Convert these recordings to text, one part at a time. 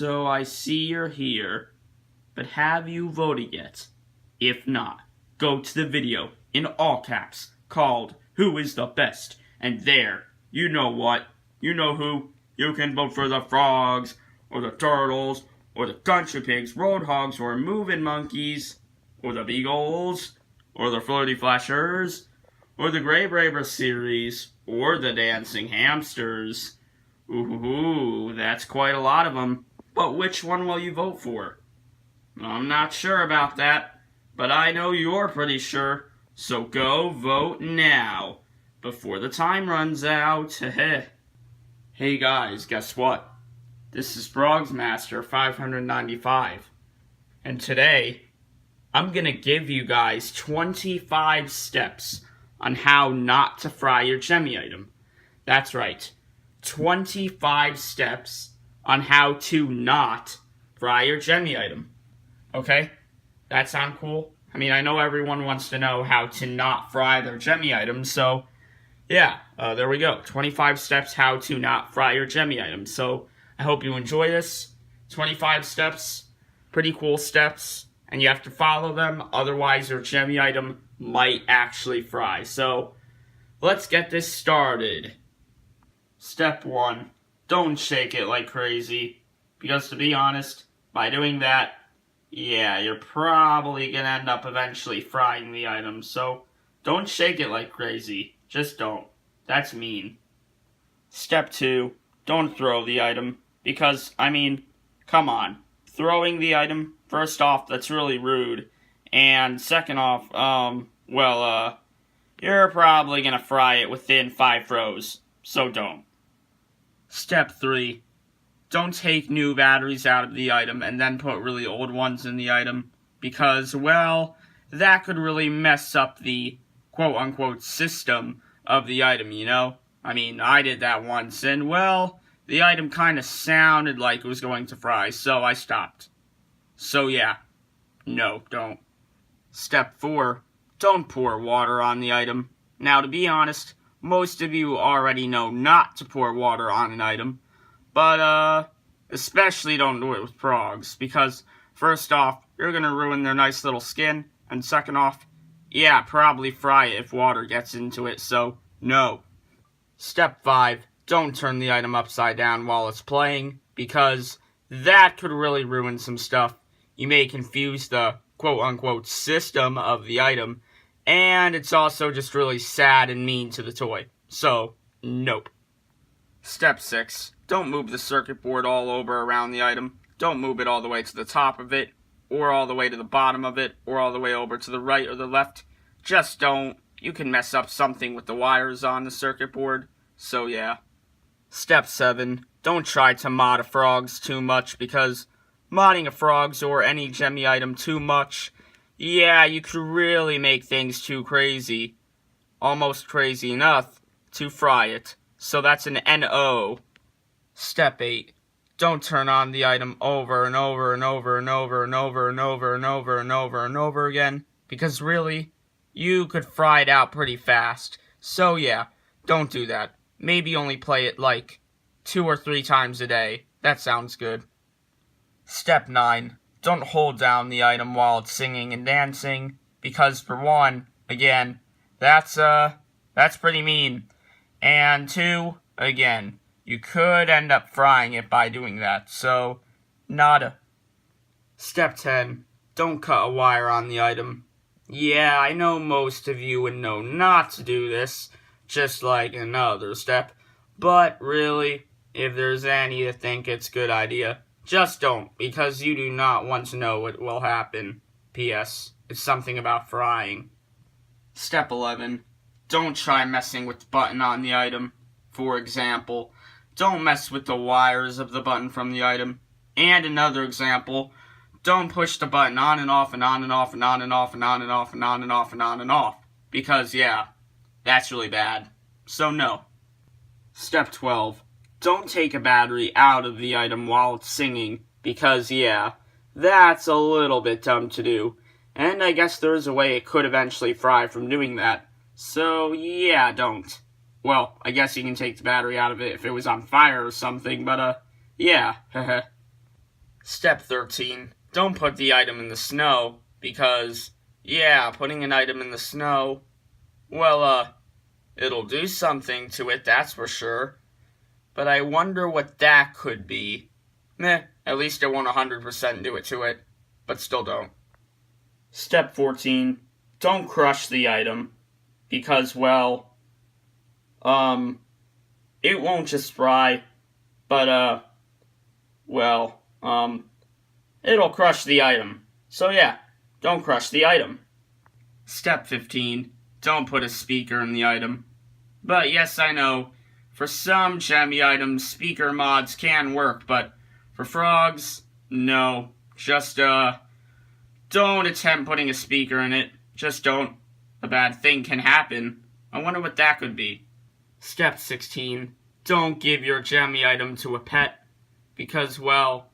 So I see you're here, but have you voted yet? If not, go to the video in all caps called Who is the Best? And there, you know what, you know who, you can vote for the frogs, or the turtles, or the country pigs, roadhogs, or moving monkeys, or the beagles, or the flirty flashers, or the Grey Braver series, or the dancing hamsters. Ooh, that's quite a lot of them. But which one will you vote for? I'm not sure about that, but I know you're pretty sure, so go vote now, before the time runs out. Hey guys, guess what? This is Frogsmaster 595, and today, I'm gonna give you guys 25 steps on how not to fry your Gemmy item. That's right, 25 steps on how to not fry your Gemmy item. Okay? That sound cool? I mean, I know everyone wants to know how to not fry their Gemmy items, so yeah, there we go. 25 steps how to not fry your Gemmy items. So I hope you enjoy this. 25 steps, pretty cool steps, and you have to follow them, otherwise your Gemmy item might actually fry. So let's get this started. Step 1, don't shake it like crazy, because to be honest, by doing that, yeah, you're probably gonna end up eventually frying the item, so don't shake it like crazy. Just don't. That's mean. Step 2, don't throw the item, because, I mean, come on. Throwing the item, first off, that's really rude, and second off, you're probably gonna fry it within 5 throws, so don't. Step 3, don't take new batteries out of the item and then put really old ones in the item, because, well, that could really mess up the quote-unquote system of the item, you know? I mean, I did that once, and, well, the item kind of sounded like it was going to fry, so I stopped. So, yeah. No, don't. Step 4, don't pour water on the item. Now, to be honest, most of you already know not to pour water on an item, but, especially don't do it with frogs, because, first off, you're gonna ruin their nice little skin, and second off, yeah, probably fry it if water gets into it, so, no. Step 5, don't turn the item upside down while it's playing, because that could really ruin some stuff. You may confuse the quote-unquote system of the item, and it's also just really sad and mean to the toy. So, nope. Step 6, don't move the circuit board all over around the item. Don't move it all the way to the top of it, or all the way to the bottom of it, or all the way over to the right or the left. Just don't. You can mess up something with the wires on the circuit board. So yeah. Step 7, don't try to mod a frogs too much, because modding a frogs or any Gemmy item too much, yeah, you could really make things too crazy. Almost crazy enough to fry it. So that's an NO. Step 8, don't turn on the item over and over and over and over and over and over and over and over and over again, because really, you could fry it out pretty fast. So yeah, don't do that. Maybe only play it like 2 or 3 times a day. That sounds good. Step 9, don't hold down the item while it's singing and dancing, because for one, again, that's pretty mean. And 2, again, you could end up frying it by doing that, so nada. Step 10, don't cut a wire on the item. Yeah, I know most of you would know not to do this, just like another step, but really, if there's any that think it's a good idea, just don't, because you do not want to know what will happen. P.S. It's something about frying. Step 11, don't try messing with the button on the item. For example, don't mess with the wires of the button from the item. And another example, don't push the button on and off and on and off and on and off and on and off and on and off and on and off. Because, yeah, that's really bad. So, no. Step 12. Don't take a battery out of the item while it's singing. Because, yeah, that's a little bit dumb to do. And I guess there is a way it could eventually fry from doing that. So, yeah, don't. Well, I guess you can take the battery out of it if it was on fire or something, but, yeah, heh. Step 13. Don't put the item in the snow, because, yeah, putting an item in the snow, well, it'll do something to it, that's for sure. But I wonder what that could be. At least it won't 100% do it to it, but still don't. Step 14. Don't crush the item, because, well, it won't just fry, but, it'll crush the item. So yeah, don't crush the item. Step 15. Don't put a speaker in the item. But yes, I know, for some Gemmy items, speaker mods can work, but for frogs, no. Just, don't attempt putting a speaker in it. Just don't. A bad thing can happen. I wonder what that could be. Step 16. Don't give your Gemmy item to a pet, because, well,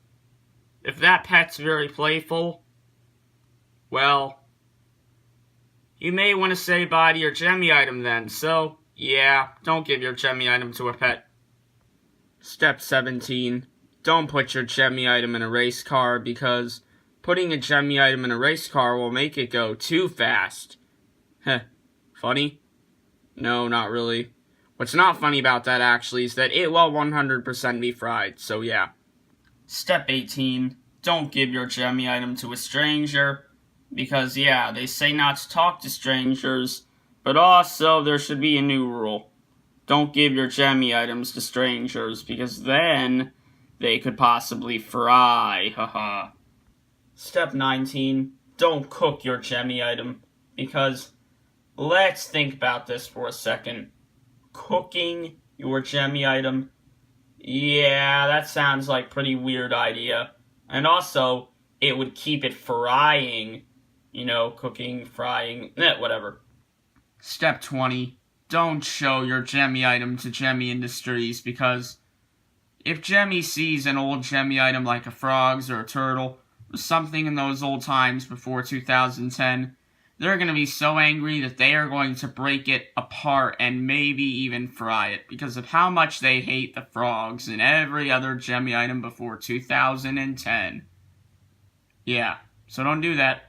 if that pet's very playful, well, you may want to say bye to your Gemmy item then, so, yeah, don't give your Gemmy item to a pet. Step 17. Don't put your Gemmy item in a race car, because putting a Gemmy item in a race car will make it go too fast. Heh. Funny? No, not really. What's not funny about that, actually, is that it will 100% be fried, so yeah. Step 18. Don't give your Gemmy item to a stranger, because, yeah, they say not to talk to strangers, but also there should be a new rule. Don't give your Gemmy items to strangers, because then they could possibly fry, haha. Step 19. Don't cook your Gemmy item, because let's think about this for a second. Cooking your Gemmy item? Yeah, that sounds like a pretty weird idea. And also, it would keep it frying. You know, cooking, frying, whatever. Step 20. Don't show your Gemmy item to Gemmy Industries, because if Gemmy sees an old Gemmy item like a frog's or a turtle, or something in those old times before 2010, they're going to be so angry that they are going to break it apart and maybe even fry it, because of how much they hate the frogs and every other Gemmy item before 2010. Yeah, so don't do that.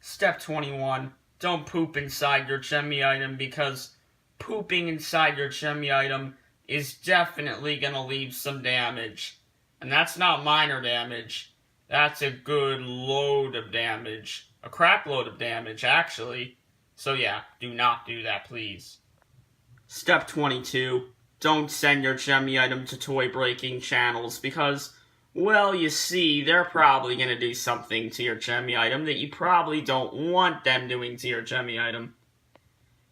Step 21. Don't poop inside your Gemmy item, because pooping inside your Gemmy item is definitely going to leave some damage. And that's not minor damage. That's a good load of damage. A crap load of damage, actually. So yeah, do not do that, please. Step 22. Don't send your Gemmy item to toy breaking channels, because, well, you see, they're probably going to do something to your Gemmy item that you probably don't want them doing to your Gemmy item.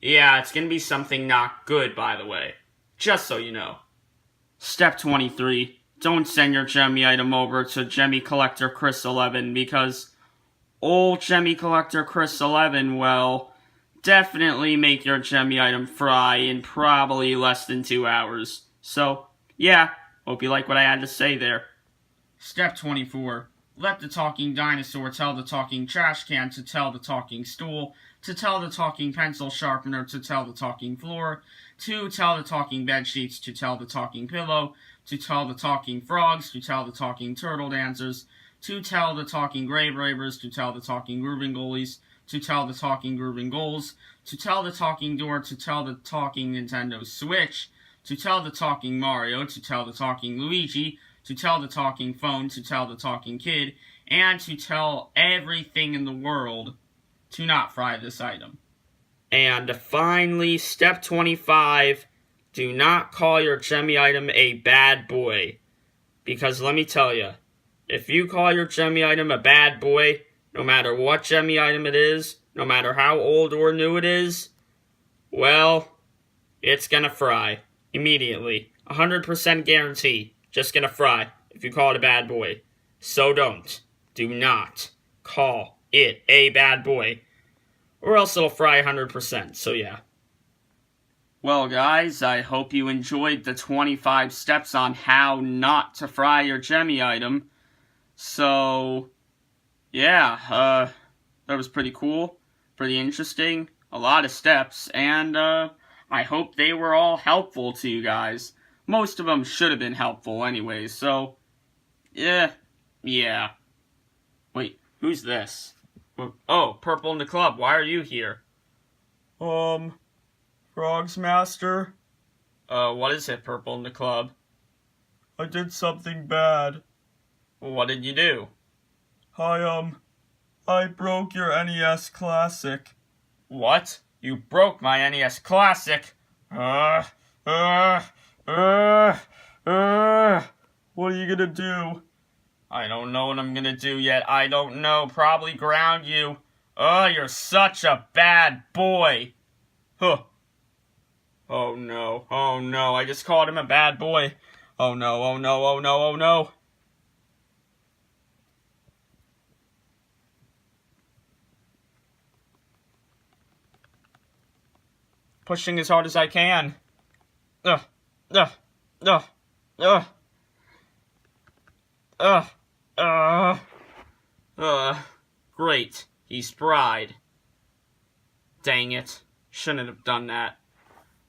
Yeah, it's going to be something not good, by the way. Just so you know. Step 23. Don't send your Gemmy item over to Gemmy Collector Chris 11, because old Gemmy Collector Chris 11 will definitely make your Gemmy item fry in probably less than 2 hours. So, yeah, hope you like what I had to say there. Step 24. Let the talking dinosaur tell the talking trash can to tell the talking stool, to tell the talking pencil sharpener to tell the talking floor, to tell the talking bed sheets to tell the talking pillow, to tell the talking frogs to tell the talking turtle dancers, to tell the talking grave ravers to tell the talking grooving goalies, to tell the talking grooving goals, to tell the talking door to tell the talking Nintendo Switch, to tell the talking Mario to tell the talking Luigi, to tell the talking phone to tell the talking kid, and to tell everything in the world to not fry this item. And finally, step 25, do not call your Gemmy item a bad boy. Because let me tell you, if you call your Gemmy item a bad boy, no matter what Gemmy item it is, no matter how old or new it is, well, it's gonna fry. Immediately. 100% guarantee. Just gonna fry if you call it a bad boy. So don't. Do not call it a bad boy, or else it'll fry 100%, so yeah. Well, guys, I hope you enjoyed the 25 steps on how not to fry your Gemmy item. So, yeah, that was pretty cool, pretty interesting, a lot of steps, and I hope they were all helpful to you guys. Most of them should have been helpful anyways, so, yeah, Yeah. Wait, who's this? Oh, Purple in the club, why are you here? Frogs Master? What is it, Purple in the club? I did something bad. What did you do? I broke your NES Classic. What? You broke my NES Classic? What are you gonna do? I don't know what I'm gonna do yet. I don't know. Probably ground you. Oh, you're such a bad boy. Huh. Oh no. Oh no. I just called him a bad boy. Oh no. Oh no. Oh no. Oh no. Pushing as hard as I can. Ugh. Ugh. Ugh. Ugh. Great. He's fried. Dang it. Shouldn't have done that.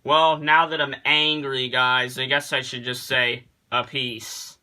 Well, now that I'm angry, guys, I guess I should just say, a peace.